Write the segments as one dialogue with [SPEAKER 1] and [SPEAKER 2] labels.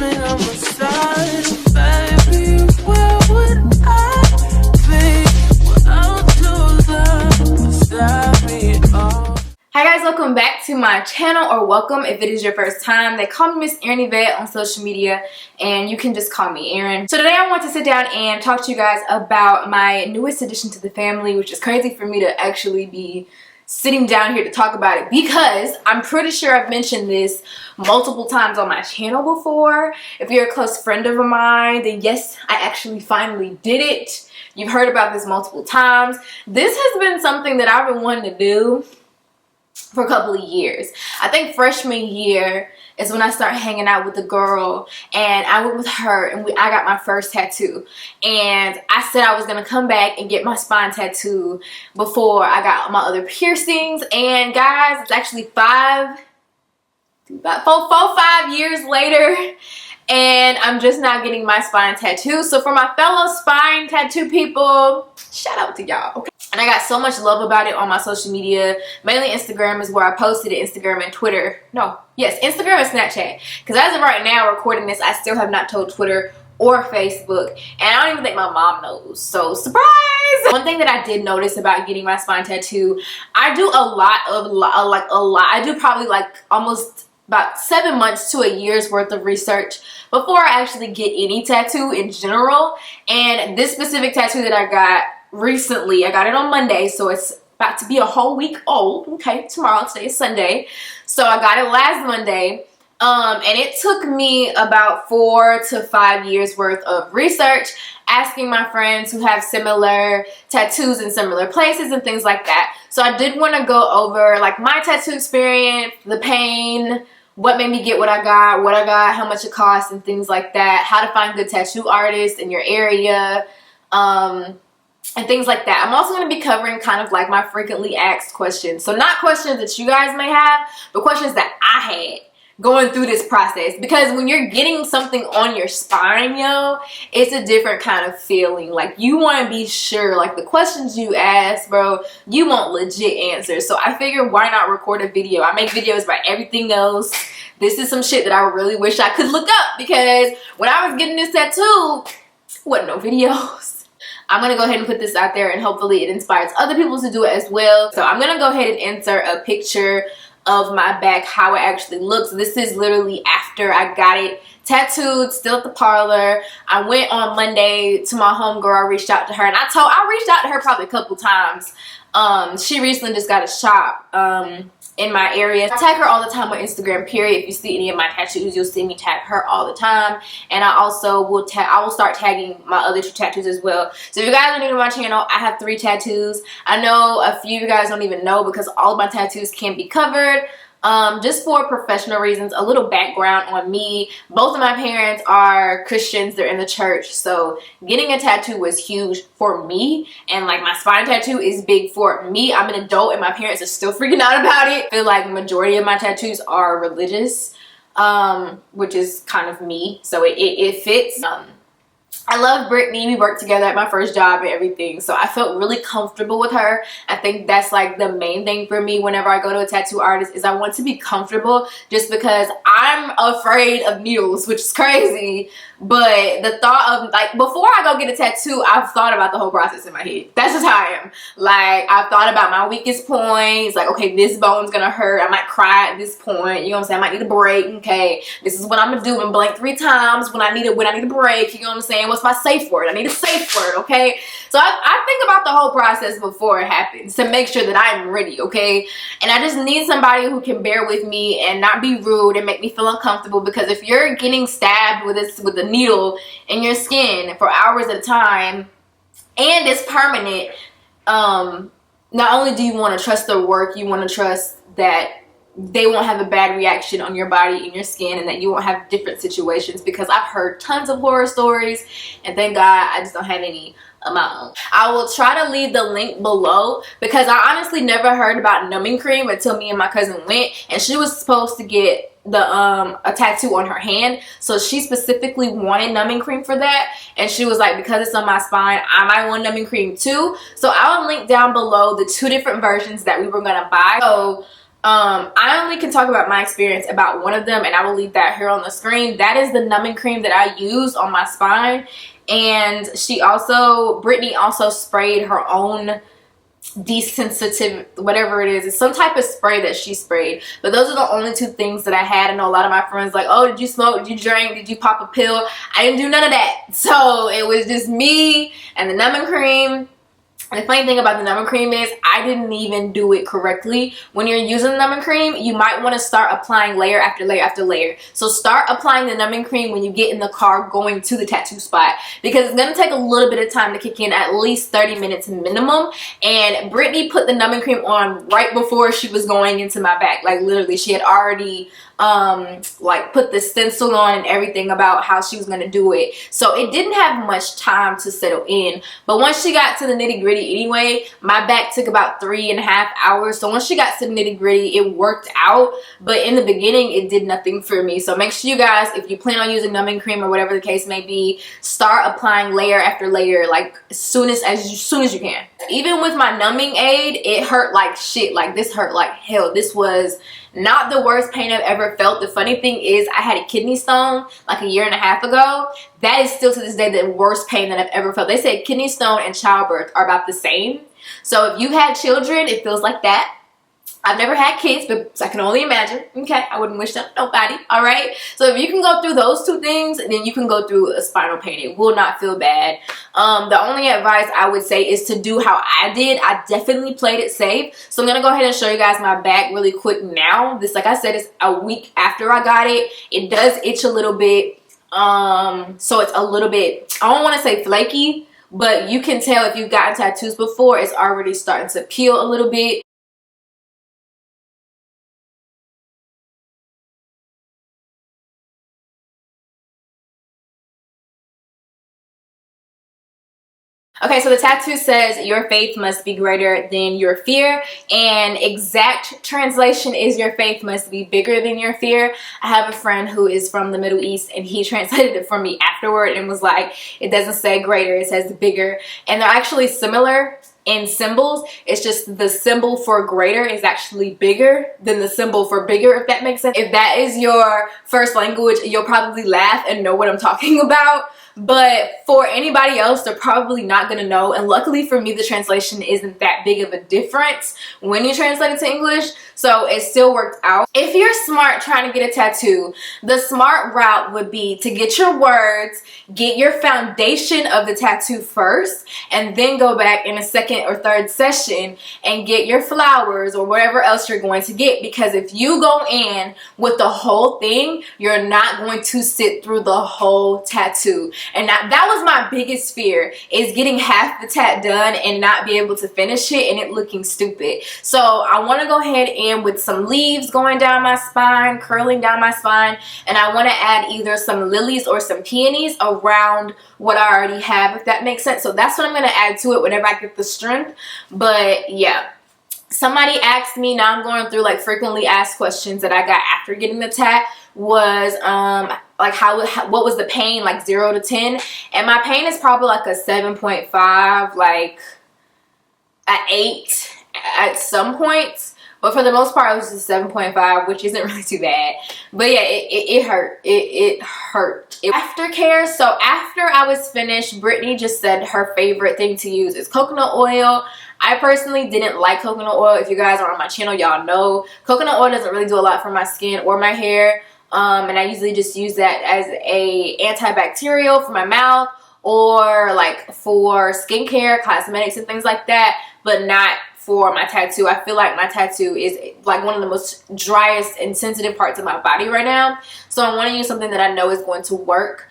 [SPEAKER 1] right on my side, baby, where would I be without your love beside me? Oh.
[SPEAKER 2] Hi guys, welcome back to my channel, or welcome if it is your first time. They call me Miss Erin Yvette on social media, and you can just call me Erin. So today I want to sit down and talk to you guys about my newest addition to the family, which is crazy for me to actually be sitting down here to talk about it, because I'm pretty sure I've mentioned this multiple times on my channel before. If you're a close friend of mine, then yes, I actually finally did it. You've heard about this multiple times. This has been something that I've been wanting to do for a couple of years. I think freshman year is when I started hanging out with a girl, and I went with her and I got my first tattoo. And I said I was going to come back and get my spine tattoo before I got my other piercings. And guys, it's actually 5 years later, and I'm just now getting my spine tattoo. So for my fellow spine tattoo people, shout out to y'all, okay? And I got so much love about it on my social media. Mainly Instagram is where I posted it. Instagram and Twitter. No, yes, Instagram and Snapchat. Because as of right now, recording this, I still have not told Twitter or Facebook. And I don't even think my mom knows. So, surprise! One thing that I did notice about getting my spine tattoo, I do a lot. I do probably like almost about 7 months to a year's worth of research before I actually get any tattoo in general. And this specific tattoo that I got recently, I got it on Monday, so it's about to be a whole week old. Okay, today is Sunday, so I got it last Monday, and it took me about 4 to 5 years worth of research, asking my friends who have similar tattoos in similar places and things like that. So I did want to go over like my tattoo experience, the pain, what made me get what I got, how much it costs, and things like that, how to find good tattoo artists in your area, and things like that. I'm also going to be covering kind of like my frequently asked questions. So not questions that you guys may have, but questions that I had going through this process. Because when you're getting something on your spine, yo, it's a different kind of feeling. Like, you want to be sure, like, the questions you ask, bro, you want legit answers. So I figured, why not record a video? I make videos about everything else. This is some shit that I really wish I could look up, because when I was getting this tattoo, wasn't no videos. I'm going to go ahead and put this out there, and hopefully it inspires other people to do it as well. So I'm going to go ahead and insert a picture of my back, how it actually looks. This is literally after I got it tattooed, still at the parlor. I went on Monday to my homegirl. I reached out to her, and I reached out to her probably a couple times. She recently just got a shop in my area. I tag her all the time on Instagram, period. If you see any of my tattoos, you'll see me tag her all the time. And I also will start tagging my other 2 tattoos as well. So if you guys are new to my channel, I have 3 tattoos. I know a few of you guys don't even know, because all of my tattoos can be covered. Just for professional reasons, a little background on me. Both of my parents are Christians. They're in the church. So getting a tattoo was huge for me. And like, my spine tattoo is big for me. I'm an adult and my parents are still freaking out about it. I feel like the majority of my tattoos are religious, which is kind of me. So it fits. I love Brittany. We worked together at my first job and everything, so I felt really comfortable with her. I think that's like the main thing for me whenever I go to a tattoo artist, is I want to be comfortable, just because I'm afraid of needles, which is crazy. But the thought of, like, before I go get a tattoo, I've thought about the whole process in my head. That's just how I am. Like, I've thought about my weakest points. Like, okay, this bone's gonna hurt. I might cry at this point. You know what I'm saying? I might need a break. Okay, this is what I'm gonna do and blank 3 times when I need a break. You know what I'm saying? What's my safe word? I need a safe word. Okay, so I think about the whole process before it happens to make sure that I'm ready. Okay, and I just need somebody who can bear with me and not be rude and make me feel uncomfortable, because if you're getting stabbed with a needle in your skin for hours at a time, and it's permanent, not only do you want to trust their work, you want to trust that they won't have a bad reaction on your body and your skin, and that you won't have different situations, because I've heard tons of horror stories, and thank God I just don't have any of my own. I will try to leave the link below, because I honestly never heard about numbing cream until me and my cousin went, and she was supposed to get a tattoo on her hand, so she specifically wanted numbing cream for that, and she was like, because it's on my spine, I might want numbing cream too. So I will link down below the 2 different versions that we were gonna buy. So I only can talk about my experience about one of them, and I will leave that here on the screen. That is the numbing cream that I use on my spine. And Brittany also sprayed her own desensitive, whatever it is. It's some type of spray that she sprayed. But those are the only two things that I had. I know a lot of my friends like, oh, did you smoke? Did you drink? Did you pop a pill? I didn't do none of that. So it was just me and the numbing cream. And the funny thing about the numbing cream is I didn't even do it correctly. When you're using the numbing cream, you might want to start applying layer after layer after layer. So start applying the numbing cream when you get in the car going to the tattoo spot, because it's going to take a little bit of time to kick in, at least 30 minutes minimum. And Brittany put the numbing cream on right before she was going into my back. Like literally, she had already like put the stencil on and everything about how she was going to do it. So it didn't have much time to settle in. But once she got to the nitty gritty anyway, my back took about 3.5 hours. So once she got to the nitty gritty, it worked out. But in the beginning, it did nothing for me. So make sure you guys, if you plan on using numbing cream or whatever the case may be, start applying layer after layer, like as soon as you can. Even with my numbing aid, it hurt like shit. Like this hurt like hell. This was not the worst pain I've ever felt. The funny thing is I had a kidney stone like 1.5 years ago. That is still to this day the worst pain that I've ever felt. They say kidney stone and childbirth are about the same. So if you had children, it feels like that. I've never had kids, but I can only imagine. Okay, I wouldn't wish that on nobody. All right. So if you can go through those two things, then you can go through a spinal pain. It will not feel bad. The only advice I would say is to do how I did. I definitely played it safe. So I'm gonna go ahead and show you guys my back really quick now. This, like I said, is a week after I got it. It does itch a little bit. So it's a little bit, I don't want to say flaky, but you can tell if you've gotten tattoos before, it's already starting to peel a little bit. Okay, so the tattoo says your faith must be greater than your fear, and exact translation is your faith must be bigger than your fear. I have a friend who is from the Middle East, and he translated it for me afterward and was like, it doesn't say greater, it says bigger. And they're actually similar in symbols. It's just the symbol for greater is actually bigger than the symbol for bigger, if that makes sense. If that is your first language, you'll probably laugh and know what I'm talking about. But for anybody else, they're probably not going to know. And luckily for me, the translation isn't that big of a difference when you translate it to English. So it still worked out. If you're smart trying to get a tattoo, the smart route would be to get your words, get your foundation of the tattoo first, and then go back in a second or third session and get your flowers or whatever else you're going to get. Because if you go in with the whole thing, you're not going to sit through the whole tattoo. And that was my biggest fear, is getting half the tat done and not be able to finish it and it looking stupid. So I want to go ahead and with some leaves going down my spine, curling down my spine, and I want to add either some lilies or some peonies around what I already have, if that makes sense. So that's what I'm going to add to it whenever I get the strength. But yeah. Somebody asked me, now I'm going through like frequently asked questions that I got after getting the tat, was like what was the pain, like 0 to 10, and my pain is probably like a 7.5, like an 8 at some points, but for the most part it was just 7.5, which isn't really too bad. But yeah, it hurt. It hurt. Aftercare. So after I was finished, Brittany just said her favorite thing to use is coconut oil. I personally didn't like coconut oil. If you guys are on my channel, y'all know coconut oil doesn't really do a lot for my skin or my hair. And I usually just use that as a antibacterial for my mouth or like for skincare, cosmetics and things like that, but not for my tattoo. I feel like my tattoo is like one of the most driest and sensitive parts of my body right now. So I want to use something that I know is going to work.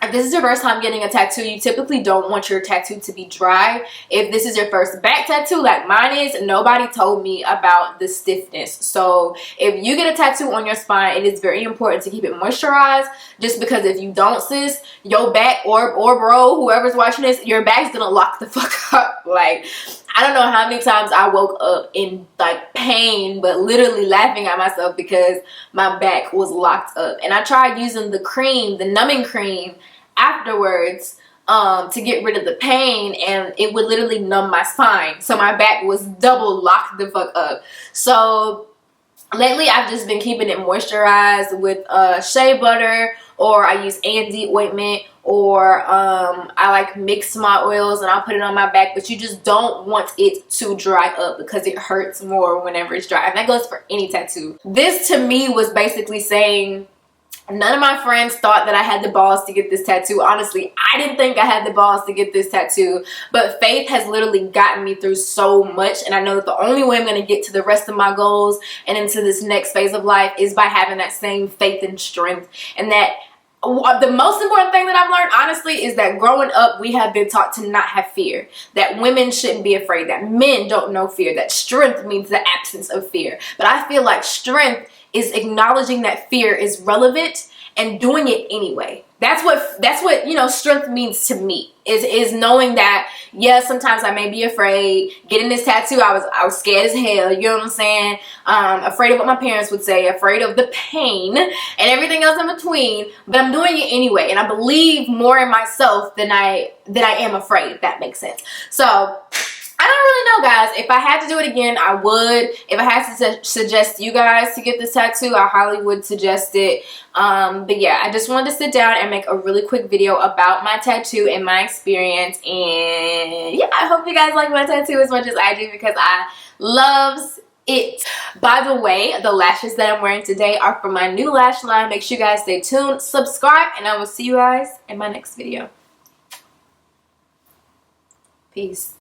[SPEAKER 2] If this is your first time getting a tattoo, you typically don't want your tattoo to be dry. If this is your first back tattoo like mine is, nobody told me about the stiffness. So if you get a tattoo on your spine, it is very important to keep it moisturized, just because if you don't, sis, your back or bro, whoever's watching this, your back's gonna lock the fuck up. Like, I don't know how many times I woke up in like pain, but literally laughing at myself because my back was locked up. And I tried using the cream, the numbing cream, afterwards, to get rid of the pain, and it would literally numb my spine. So my back was double locked the fuck up. So lately I've just been keeping it moisturized with shea butter, or I use Andy ointment, or I like mix my oils and I'll put it on my back. But you just don't want it to dry up because it hurts more whenever it's dry. And that goes for any tattoo. This to me was basically saying, none of my friends thought that I had the balls to get this tattoo. Honestly, I didn't think I had the balls to get this tattoo. But faith has literally gotten me through so much. And I know that the only way I'm going to get to the rest of my goals and into this next phase of life is by having that same faith and strength. And that the most important thing that I've learned, honestly, is that growing up, we have been taught to not have fear. That women shouldn't be afraid. That men don't know fear. That strength means the absence of fear. But I feel like strength is acknowledging that fear is relevant and doing it anyway. That's what you know, strength means to me. Is knowing that, yes, sometimes I may be afraid. Getting this tattoo, I was scared as hell. You know what I'm saying? Afraid of what my parents would say. Afraid of the pain and everything else in between. But I'm doing it anyway, and I believe more in myself than I am afraid. If that makes sense. So I don't really know, guys. If I had to do it again, I would. If I had to suggest you guys to get this tattoo, I highly would suggest it. But yeah, I just wanted to sit down and make a really quick video about my tattoo and my experience. And yeah, I hope you guys like my tattoo as much as I do, because I loves it. By the way, the lashes that I'm wearing today are from my new lash line. Make sure you guys stay tuned, subscribe, and I will see you guys in my next video. Peace.